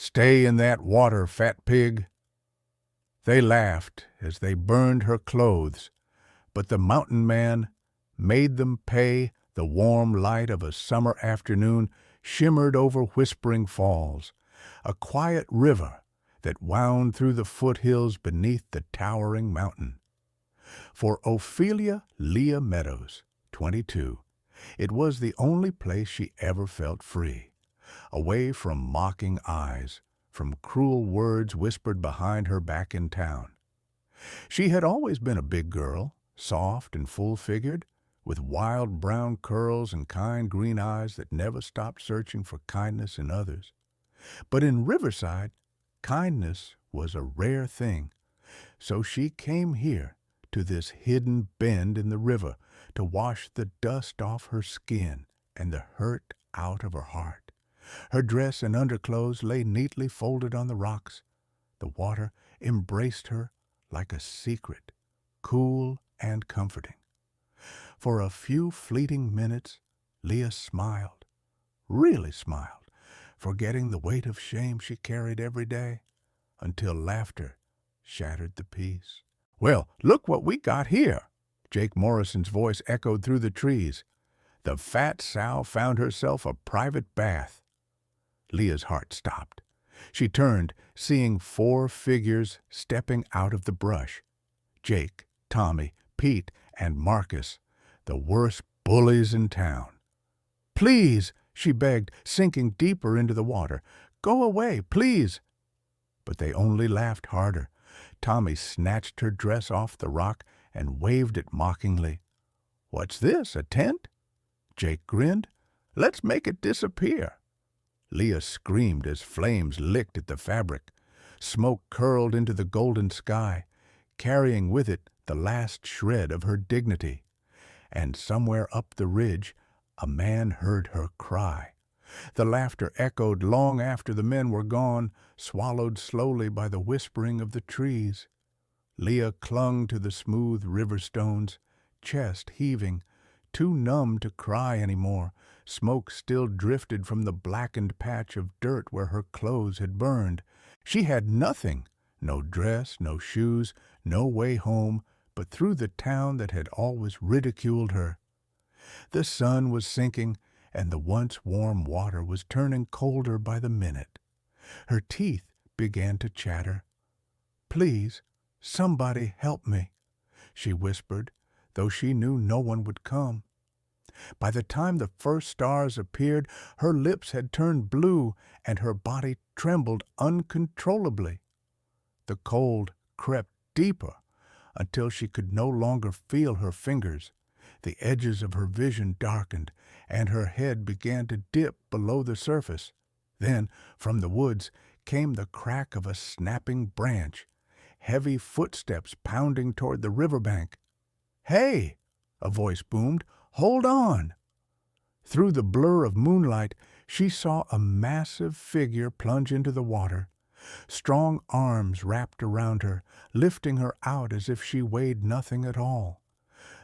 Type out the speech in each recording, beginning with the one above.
"Stay in that water, fat pig." They laughed as they burned her clothes, but the mountain man made them pay. The warm light of a summer afternoon shimmered over Whispering Falls, a quiet river that wound through the foothills beneath the towering mountain. For Ophelia Leah Meadows, 22, it was the only place she ever felt free, away from mocking eyes, from cruel words whispered behind her back in town. She had always been a big girl, soft and full-figured, with wild brown curls and kind green eyes that never stopped searching for kindness in others. But in Riverside, kindness was a rare thing, so she came here to this hidden bend in the river to wash the dust off her skin and the hurt out of her heart. Her dress and underclothes lay neatly folded on the rocks. The water embraced her like a secret, cool and comforting. For a few fleeting minutes, Leah smiled, really smiled, forgetting the weight of shame she carried every day, until laughter shattered the peace. "Well, look what we got here!" Jake Morrison's voice echoed through the trees. The fat sow found herself a private bath. Leah's heart stopped. She turned, seeing 4 figures stepping out of the brush. Jake, Tommy, Pete, and Marcus, the worst bullies in town. "Please," she begged, sinking deeper into the water. "Go away, please." But they only laughed harder. Tommy snatched her dress off the rock and waved it mockingly. "What's this, a tent?" Jake grinned. "Let's make it disappear." Leah screamed as flames licked at the fabric. Smoke curled into the golden sky, carrying with it the last shred of her dignity. And somewhere up the ridge, a man heard her cry. The laughter echoed long after the men were gone, swallowed slowly by the whispering of the trees. Leah clung to the smooth river stones, chest heaving, too numb to cry any more. Smoke still drifted from the blackened patch of dirt where her clothes had burned. She had nothing, no dress, no shoes, no way home, but through the town that had always ridiculed her. The sun was sinking, and the once warm water was turning colder by the minute. Her teeth began to chatter. "Please, somebody help me," she whispered, though she knew no one would come. By the time the first stars appeared, her lips had turned blue and her body trembled uncontrollably. The cold crept deeper until she could no longer feel her fingers. The edges of her vision darkened, and her head began to dip below the surface. Then, from the woods, came the crack of a snapping branch, heavy footsteps pounding toward the riverbank. "Hey!" a voice boomed. "Hold on!" Through the blur of moonlight, she saw a massive figure plunge into the water. Strong arms wrapped around her, lifting her out as if she weighed nothing at all.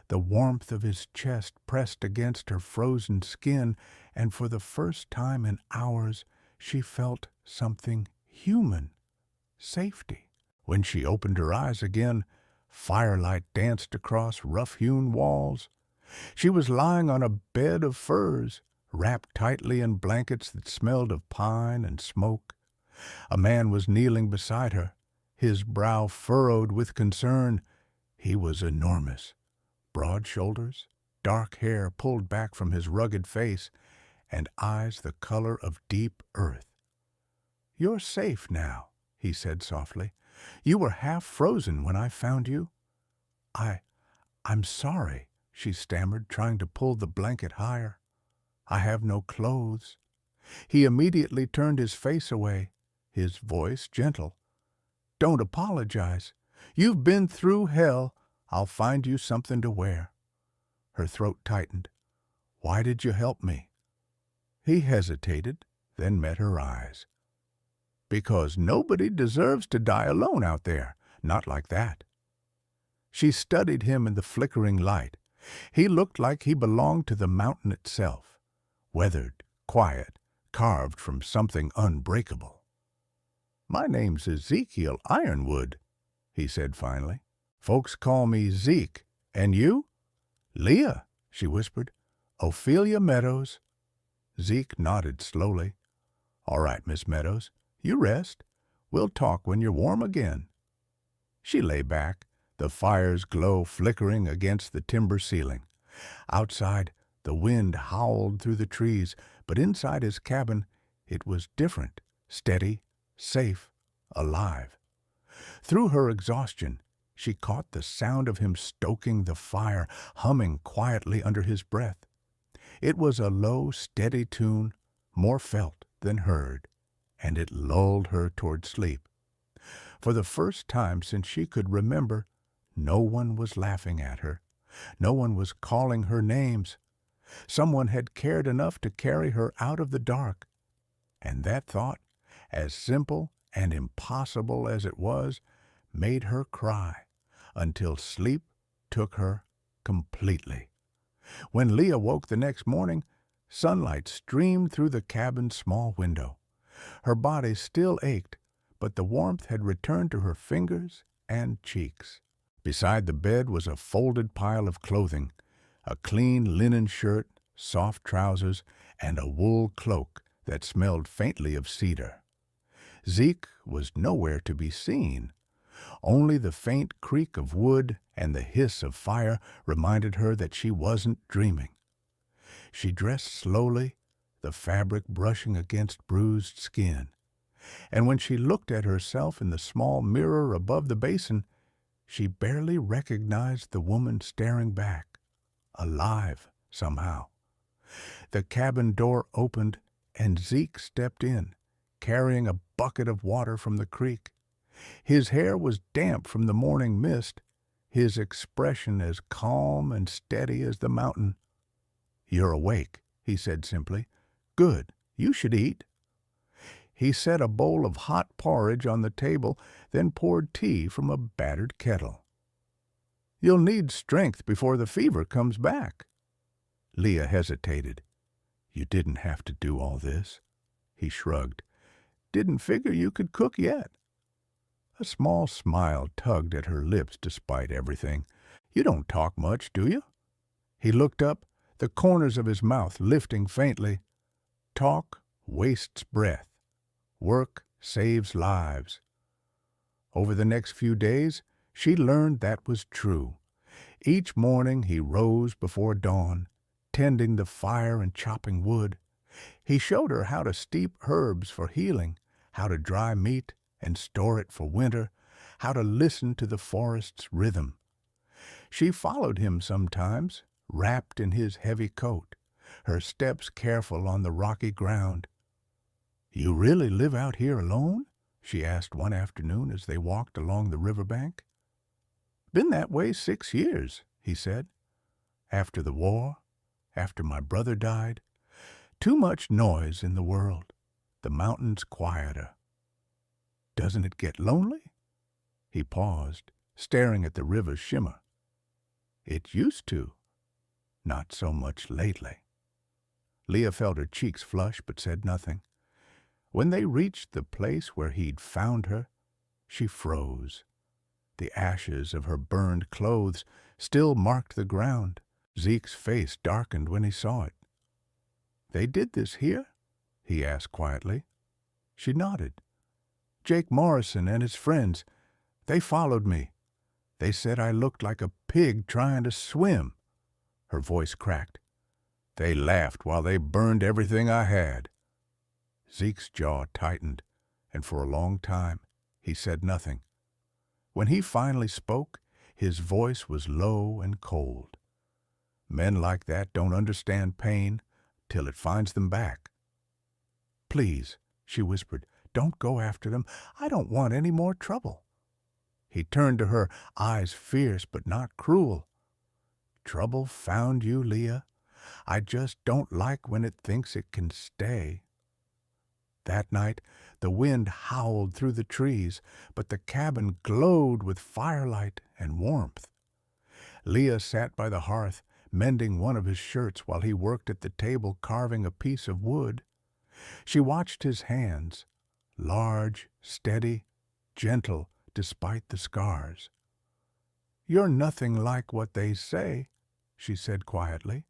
The warmth of his chest pressed against her frozen skin, and for the first time in hours, she felt something human. Safety. When she opened her eyes again, firelight danced across rough-hewn walls. She was lying on a bed of furs, wrapped tightly in blankets that smelled of pine and smoke. A man was kneeling beside her, his brow furrowed with concern. He was enormous. Broad shoulders, dark hair pulled back from his rugged face, and eyes the color of deep earth. "You're safe now," he said softly. "You were half frozen when I found you." I'm sorry," she stammered, trying to pull the blanket higher. "I have no clothes." He immediately turned his face away, his voice gentle. "Don't apologize. You've been through hell. I'll find you something to wear." Her throat tightened. "Why did you help me?" He hesitated, then met her eyes. "Because nobody deserves to die alone out there, not like that." She studied him in the flickering light. He looked like he belonged to the mountain itself, weathered, quiet, carved from something unbreakable. "My name's Ezekiel Ironwood," he said finally. "Folks call me Zeke. And you?" "Leah," she whispered. "Ophelia Meadows." Zeke nodded slowly. "All right, Miss Meadows. You rest. We'll talk when you're warm again." She lay back, the fire's glow flickering against the timber ceiling. Outside, the wind howled through the trees, but inside his cabin it was different, steady, safe, alive. Through her exhaustion, she caught the sound of him stoking the fire, humming quietly under his breath. It was a low, steady tune, more felt than heard, and it lulled her toward sleep. For the first time since she could remember, no one was laughing at her. No one was calling her names. Someone had cared enough to carry her out of the dark. And that thought, as simple and impossible as it was, made her cry until sleep took her completely. When Leah woke the next morning, sunlight streamed through the cabin's small window. Her body still ached, but the warmth had returned to her fingers and cheeks. Beside the bed was a folded pile of clothing, a clean linen shirt, soft trousers, and a wool cloak that smelled faintly of cedar. Zeke was nowhere to be seen. Only the faint creak of wood and the hiss of fire reminded her that she wasn't dreaming. She dressed slowly, the fabric brushing against bruised skin. And when she looked at herself in the small mirror above the basin, she barely recognized the woman staring back, alive somehow. The cabin door opened, and Zeke stepped in, carrying a bucket of water from the creek. His hair was damp from the morning mist, his expression as calm and steady as the mountain. "You're awake," he said simply. "Good. You should eat." He set a bowl of hot porridge on the table, then poured tea from a battered kettle. "You'll need strength before the fever comes back." Leah hesitated. "You didn't have to do all this." He shrugged. "Didn't figure you could cook yet." A small smile tugged at her lips despite everything. "You don't talk much, do you?" He looked up, the corners of his mouth lifting faintly. "Talk wastes breath. Work saves lives." Over the next few days, she learned that was true. Each morning he rose before dawn, tending the fire and chopping wood. He showed her how to steep herbs for healing, how to dry meat and store it for winter, how to listen to the forest's rhythm. She followed him sometimes, wrapped in his heavy coat, her steps careful on the rocky ground. "You really live out here alone?" she asked one afternoon as they walked along the riverbank. "Been that way 6 years," he said. "After the war, after my brother died. Too much noise in the world. The mountains quieter." "Doesn't it get lonely?" He paused, staring at the river's shimmer. "It used to. Not so much lately." Leah felt her cheeks flush but said nothing. When they reached the place where he'd found her, she froze. The ashes of her burned clothes still marked the ground. Zeke's face darkened when he saw it. "They did this here?" he asked quietly. She nodded. "Jake Morrison and his friends. They followed me. They said I looked like a pig trying to swim." Her voice cracked. "They laughed while they burned everything I had." Zeke's jaw tightened, and for a long time he said nothing. When he finally spoke, his voice was low and cold. Men like that don't understand pain till it finds them back. "Please," she whispered, "don't go after them. I don't want any more trouble." He turned to her, eyes fierce but not cruel. "Trouble found you, Leah. I just don't like when it thinks it can stay." That night, the wind howled through the trees, but the cabin glowed with firelight and warmth. Leah sat by the hearth, mending one of his shirts while he worked at the table carving a piece of wood. She watched his hands, large, steady, gentle despite the scars. "You're nothing like what they say," she said quietly.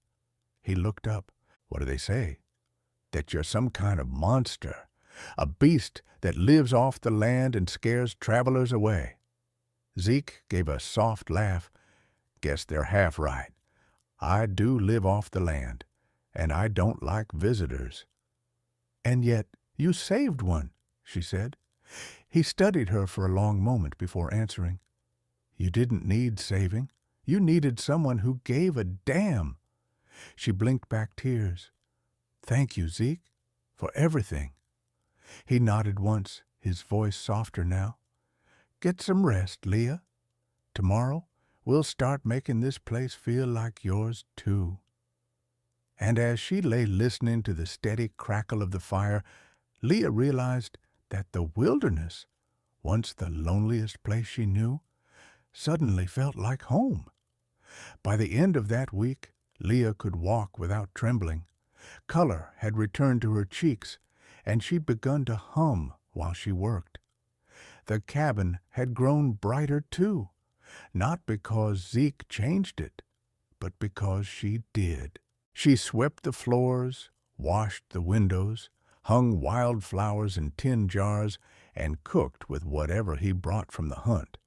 He looked up. "What do they say?" "That you're some kind of monster, a beast that lives off the land and scares travelers away." Zeke gave a soft laugh. "Guess they're half right. I do live off the land, and I don't like visitors." "And yet you saved one," she said. He studied her for a long moment before answering. "You didn't need saving. You needed someone who gave a damn." She blinked back tears. "Thank you, Zeke, for everything." He nodded once, his voice softer now. "Get some rest, Leah. Tomorrow we'll start making this place feel like yours, too." And as she lay listening to the steady crackle of the fire, Leah realized that the wilderness, once the loneliest place she knew, suddenly felt like home. By the end of that week, Leah could walk without trembling. Color had returned to her cheeks, and she'd begun to hum while she worked. The cabin had grown brighter, too, not because Zeke changed it, but because she did. She swept the floors, washed the windows, hung wildflowers in tin jars, and cooked with whatever he brought from the hunt.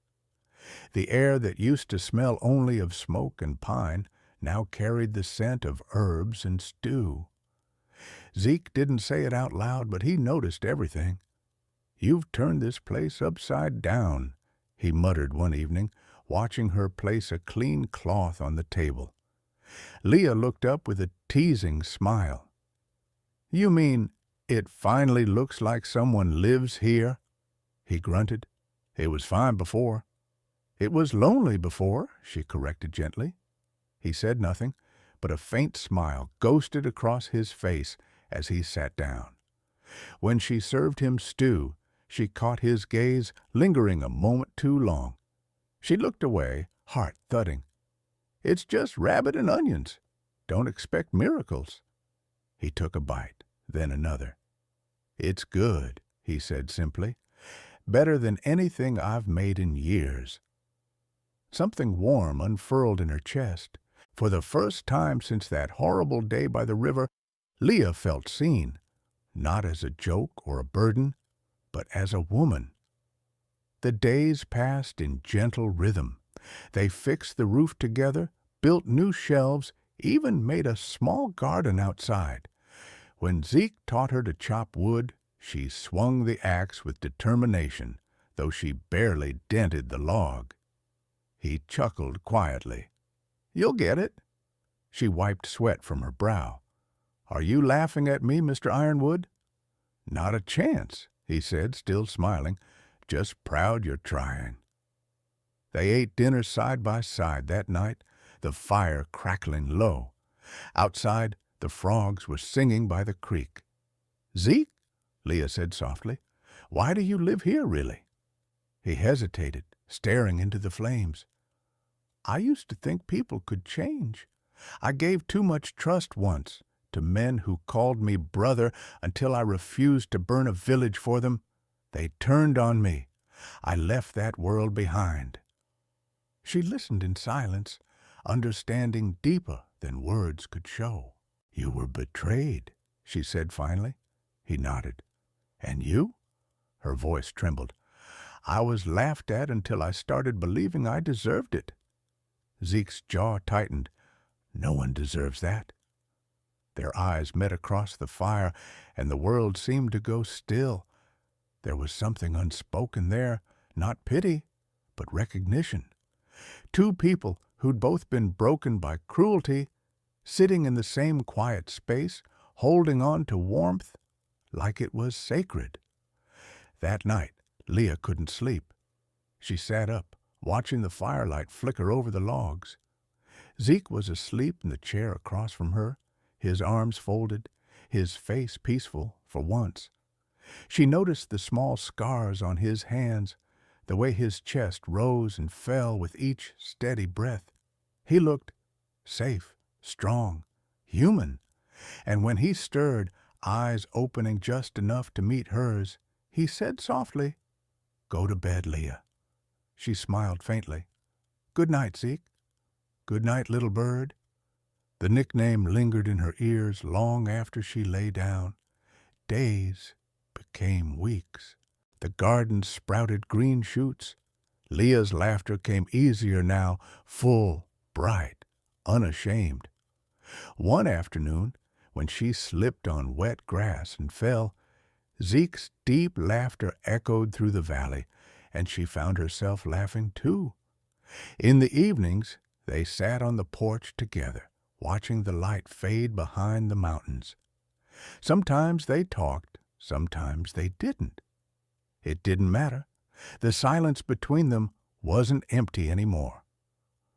The air that used to smell only of smoke and pine now carried the scent of herbs and stew. Zeke didn't say it out loud, but he noticed everything. "You've turned this place upside down," he muttered one evening, watching her place a clean cloth on the table. Leah looked up with a teasing smile. "You mean it finally looks like someone lives here?" He grunted. "It was fine before." "It was lonely before," she corrected gently. He said nothing, but a faint smile ghosted across his face as he sat down. When she served him stew, she caught his gaze lingering a moment too long. She looked away, heart thudding. "It's just rabbit and onions. Don't expect miracles." He took a bite, then another. "It's good," he said simply. "Better than anything I've made in years." Something warm unfurled in her chest. For the first time since that horrible day by the river, Leah felt seen, not as a joke or a burden, but as a woman. The days passed in gentle rhythm. They fixed the roof together, built new shelves, even made a small garden outside. When Zeke taught her to chop wood, she swung the axe with determination, though she barely dented the log. He chuckled quietly. "You'll get it." She wiped sweat from her brow. "Are you laughing at me, Mr. Ironwood?" "Not a chance," he said, still smiling. "Just proud you're trying." They ate dinner side by side that night, the fire crackling low. Outside, the frogs were singing by the creek. "Zeke," Leah said softly, "why do you live here, really?" He hesitated, staring into the flames. "I used to think people could change. I gave too much trust once to men who called me brother until I refused to burn a village for them. They turned on me. I left that world behind." She listened in silence, understanding deeper than words could show. "You were betrayed," she said finally. He nodded. "And you?" Her voice trembled. "I was laughed at until I started believing I deserved it." Zeke's jaw tightened. "No one deserves that." Their eyes met across the fire, and the world seemed to go still. There was something unspoken there, not pity, but recognition. Two people who'd both been broken by cruelty, sitting in the same quiet space, holding on to warmth like it was sacred. That night, Leah couldn't sleep. She sat up, watching the firelight flicker over the logs. Zeke was asleep in the chair across from her, his arms folded, his face peaceful for once. She noticed the small scars on his hands, the way his chest rose and fell with each steady breath. He looked safe, strong, human, and when he stirred, eyes opening just enough to meet hers, He said softly, "Go to bed, Leah." She smiled faintly. "Good night, Zeke." "Good night, little bird." The nickname lingered in her ears long after she lay down. Days became weeks. The garden sprouted green shoots. Leah's laughter came easier now, full, bright, unashamed. One afternoon, when she slipped on wet grass and fell, Zeke's deep laughter echoed through the valley, and she found herself laughing too. In the evenings, they sat on the porch together, watching the light fade behind the mountains. Sometimes they talked, sometimes they didn't. It didn't matter. The silence between them wasn't empty anymore.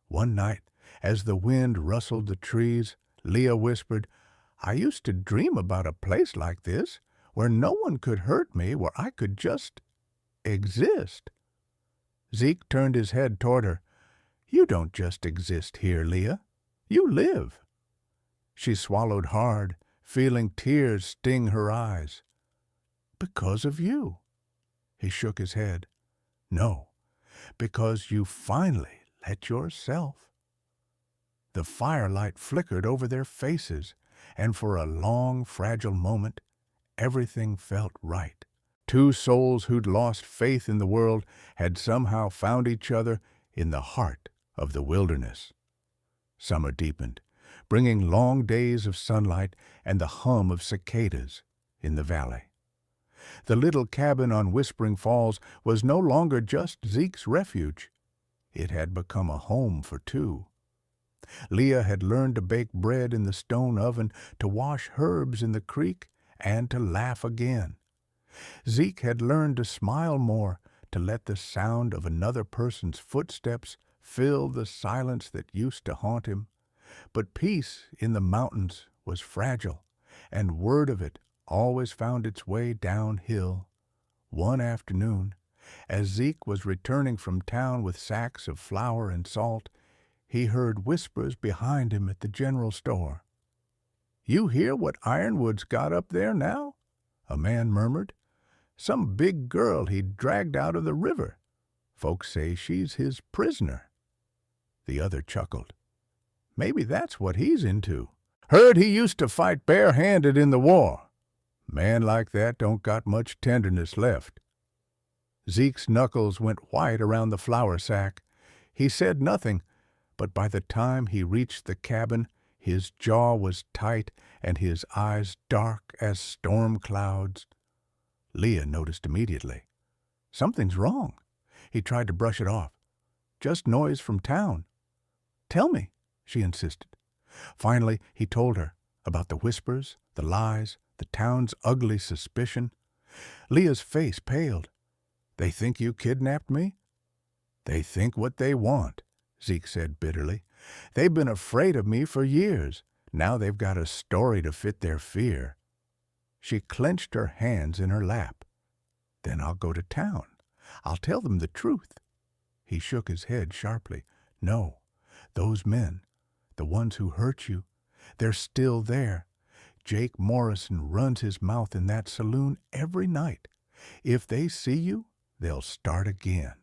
One night, as the wind rustled the trees, Leah whispered, "I used to dream about a place like this, where no one could hurt me, where I could just exist." Zeke turned his head toward her. "You don't just exist here, Leah. You live." She swallowed hard, feeling tears sting her eyes. "Because of you." He shook his head. "No, because you finally let yourself." The firelight flickered over their faces, and for a long, fragile moment, everything felt right. Two souls who'd lost faith in the world had somehow found each other in the heart of the wilderness. Summer deepened, bringing long days of sunlight and the hum of cicadas in the valley. The little cabin on Whispering Falls was no longer just Zeke's refuge. It had become a home for two. Leah had learned to bake bread in the stone oven, to wash herbs in the creek, and to laugh again. Zeke had learned to smile more, to let the sound of another person's footsteps fill the silence that used to haunt him. But peace in the mountains was fragile, and word of it always found its way downhill. One afternoon, as Zeke was returning from town with sacks of flour and salt, he heard whispers behind him at the general store. "You hear what Ironwood's got up there now?" a man murmured. "Some big girl he dragged out of the river. Folks say she's his prisoner." The other chuckled. "Maybe that's what he's into. Heard he used to fight bare-handed in the war. Man like that don't got much tenderness left." Zeke's knuckles went white around the flour sack. He said nothing, but by the time he reached the cabin, his jaw was tight and his eyes dark as storm clouds. Leah noticed immediately. "Something's wrong." He tried to brush it off. "Just noise from town." "Tell me," she insisted. Finally, he told her about the whispers, the lies, the town's ugly suspicion. Leah's face paled. "They think you kidnapped me?" "They think what they want," Zeke said bitterly. "They've been afraid of me for years. Now they've got a story to fit their fear." She clenched her hands in her lap. "Then I'll go to town. I'll tell them the truth." He shook his head sharply. "No, those men, the ones who hurt you, they're still there. Jake Morrison runs his mouth in that saloon every night. If they see you, they'll start again."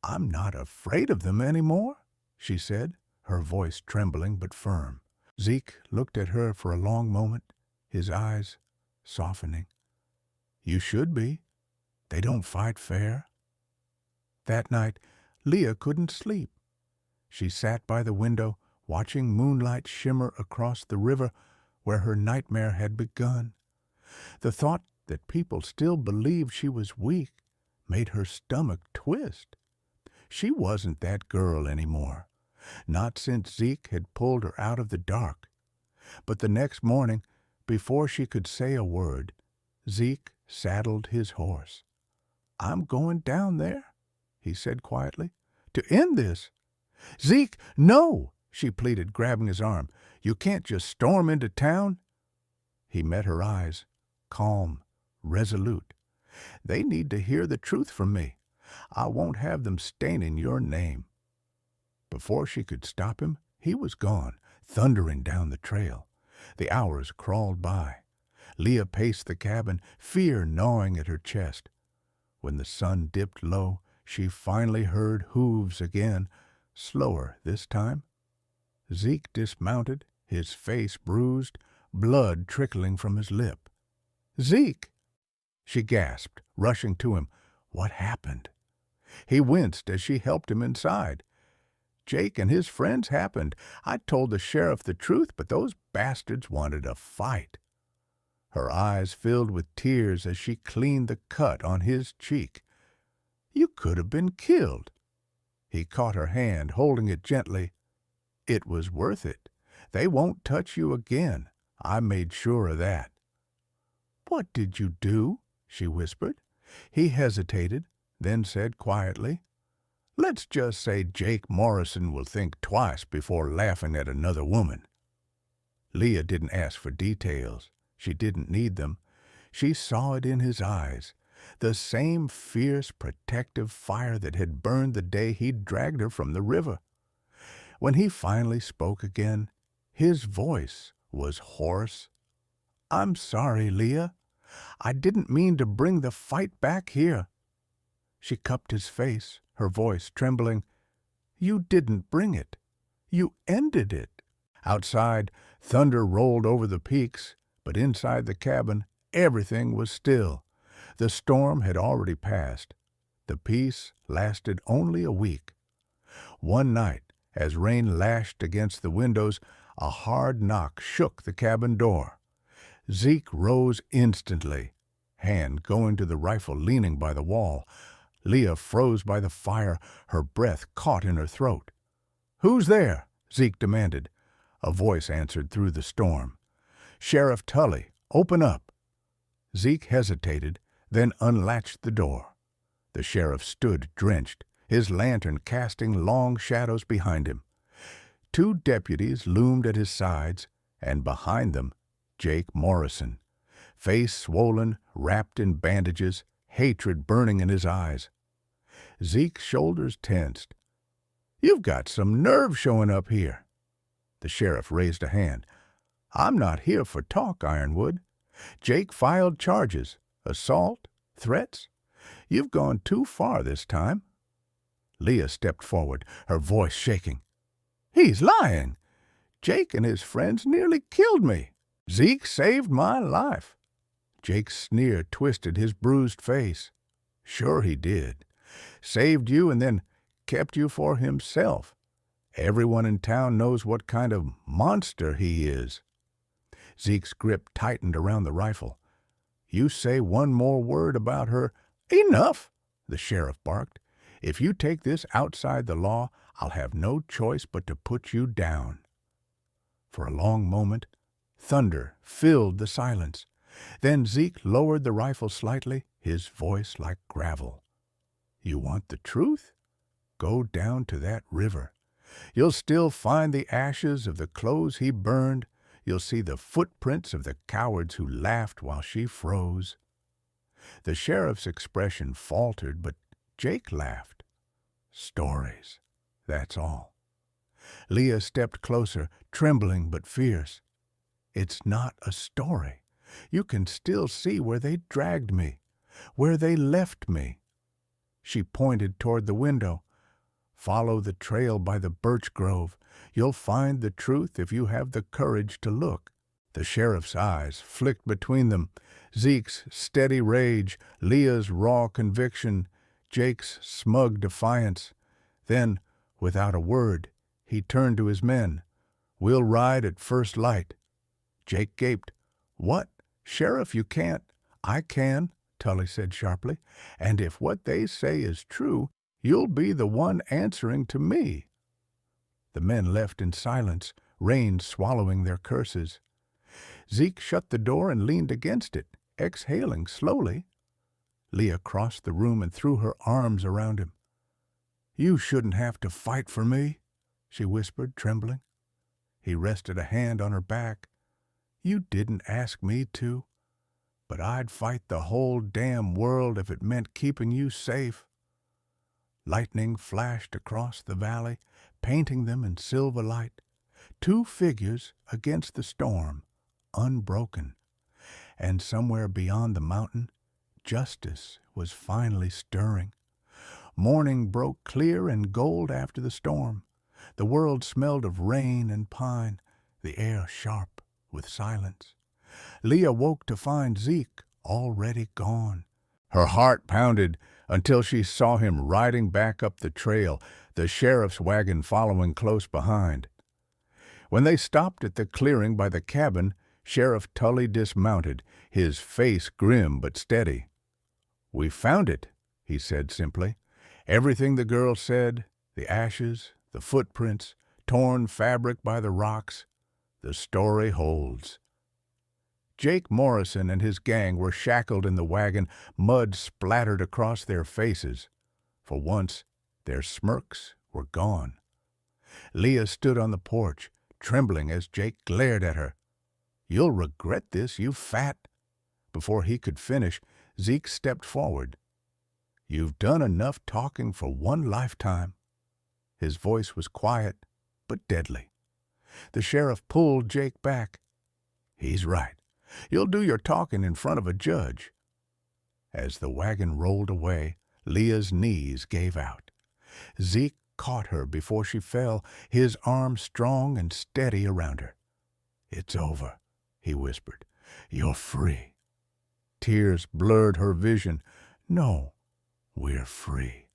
"I'm not afraid of them anymore," she said, her voice trembling but firm. Zeke looked at her for a long moment, his eyes softening. "You should be. They don't fight fair." That night, Leah couldn't sleep. She sat by the window, watching moonlight shimmer across the river where her nightmare had begun. The thought that people still believed she was weak made her stomach twist. She wasn't that girl anymore, not since Zeke had pulled her out of the dark. But the next morning, before she could say a word, Zeke saddled his horse. "I'm going down there," he said quietly, "to end this." "Zeke, no!" she pleaded, grabbing his arm. "You can't just storm into town." He met her eyes, calm, resolute. "They need to hear the truth from me. I won't have them staining your name." Before she could stop him, he was gone, thundering down the trail. The hours crawled by. Leah paced the cabin, fear gnawing at her chest. When the sun dipped low, she finally heard hooves again, slower this time. Zeke dismounted, his face bruised, blood trickling from his lip. "Zeke!" she gasped, rushing to him. "What happened?" He winced as she helped him inside. "Jake and his friends happened. I told the sheriff the truth, but those bastards wanted a fight." Her eyes filled with tears as she cleaned the cut on his cheek. "You could have been killed." He caught her hand, holding it gently. "It was worth it. They won't touch you again. I made sure of that." "What did you do?" she whispered. He hesitated, then said quietly, "Let's just say Jake Morrison will think twice before laughing at another woman." Leah didn't ask for details. She didn't need them. She saw it in his eyes, the same fierce, protective fire that had burned the day he'd dragged her from the river. When he finally spoke again, his voice was hoarse. "I'm sorry, Leah. I didn't mean to bring the fight back here." She cupped his face, her voice trembling. "You didn't bring it. You ended it." Outside, thunder rolled over the peaks, but inside the cabin, everything was still. The storm had already passed. The peace lasted only a week. One night, as rain lashed against the windows, a hard knock shook the cabin door. Zeke rose instantly, hand going to the rifle leaning by the wall. Leah froze by the fire, her breath caught in her throat. "Who's there?" Zeke demanded. A voice answered through the storm. "Sheriff Tully, open up." Zeke hesitated, then unlatched the door. The sheriff stood drenched, his lantern casting long shadows behind him. Two deputies loomed at his sides, and behind them, Jake Morrison, face swollen, wrapped in bandages, hatred burning in his eyes. Zeke's shoulders tensed. "You've got some nerve showing up here." The sheriff raised a hand. "I'm not here for talk, Ironwood. Jake filed charges, assault, threats. You've gone too far this time." Leah stepped forward, her voice shaking. "He's lying. Jake and his friends nearly killed me. Zeke saved my life." Jake's sneer twisted his bruised face. "Sure he did. Saved you and then kept you for himself. Everyone in town knows what kind of monster he is." Zeke's grip tightened around the rifle. "You say one more word about her—" "Enough!" the sheriff barked. "If you take this outside the law, I'll have no choice but to put you down." For a long moment, thunder filled the silence. Then Zeke lowered the rifle slightly, his voice like gravel. "You want the truth? Go down to that river. You'll still find the ashes of the clothes he burned. You'll see the footprints of the cowards who laughed while she froze." The sheriff's expression faltered, but Jake laughed. "Stories, that's all." Leah stepped closer, trembling but fierce. "It's not a story. You can still see where they dragged me, where they left me." She pointed toward the window. "Follow the trail by the birch grove. You'll find the truth if you have the courage to look." The sheriff's eyes flicked between them. Zeke's steady rage, Leah's raw conviction, Jake's smug defiance. Then, without a word, he turned to his men. "We'll ride at first light." Jake gaped. "What? Sheriff, you can't." "I can," Tully said sharply. "And if what they say is true, you'll be the one answering to me." The men left in silence, rain swallowing their curses. Zeke shut the door and leaned against it, exhaling slowly. Leah crossed the room and threw her arms around him. "You shouldn't have to fight for me," she whispered, trembling. He rested a hand on her back. "You didn't ask me to, but I'd fight the whole damn world if it meant keeping you safe." Lightning flashed across the valley, painting them in silver light. Two figures against the storm, unbroken. And somewhere beyond the mountain, justice was finally stirring. Morning broke clear and gold after the storm. The world smelled of rain and pine, the air sharp with silence. Leah woke to find Zeke already gone. Her heart pounded until she saw him riding back up the trail, the sheriff's wagon following close behind. When they stopped at the clearing by the cabin, Sheriff Tully dismounted, his face grim but steady. "We found it," he said simply. Everything the girl said, the ashes, the footprints, torn fabric by the rocks, the story holds. Jake Morrison and his gang were shackled in the wagon, mud splattered across their faces. For once, their smirks were gone. Leah stood on the porch, trembling as Jake glared at her. "You'll regret this, you fat—" Before he could finish, Zeke stepped forward. "You've done enough talking for one lifetime." His voice was quiet, but deadly. The sheriff pulled Jake back. "He's right. You'll do your talking in front of a judge." As the wagon rolled away, Leah's knees gave out. Zeke caught her before she fell, his arm strong and steady around her. "It's over," he whispered. "You're free." Tears blurred her vision. "No, we're free."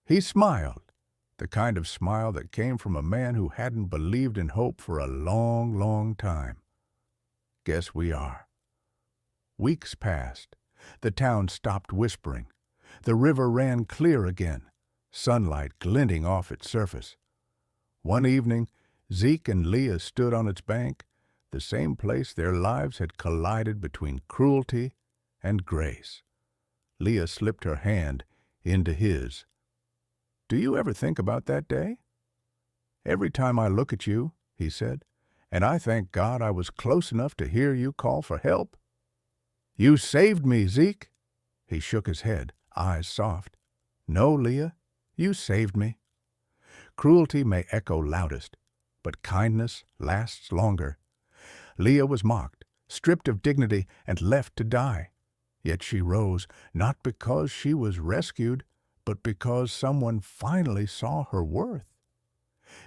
He smiled, the kind of smile that came from a man who hadn't believed in hope for a long, long time. "Guess we are." Weeks passed. The town stopped whispering. The river ran clear again, sunlight glinting off its surface. One evening, Zeke and Leah stood on its bank, the same place their lives had collided between cruelty and grace. Leah slipped her hand into his. "Do you ever think about that day?" "Every time I look at you," he said, "and I thank God I was close enough to hear you call for help." "You saved me, Zeke." He shook his head, eyes soft. "No, Leah, you saved me." Cruelty may echo loudest, but kindness lasts longer. Leah was mocked, stripped of dignity, and left to die. Yet she rose, not because she was rescued, but because someone finally saw her worth.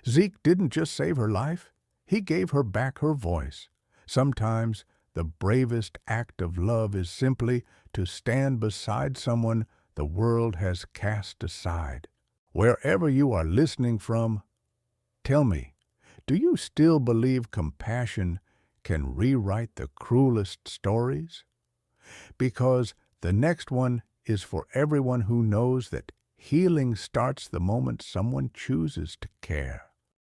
Zeke didn't just save her life, he gave her back her voice. Sometimes the bravest act of love is simply to stand beside someone the world has cast aside. Wherever you are listening from, tell me, do you still believe compassion can rewrite the cruelest stories? Because the next one is for everyone who knows that healing starts the moment someone chooses to care.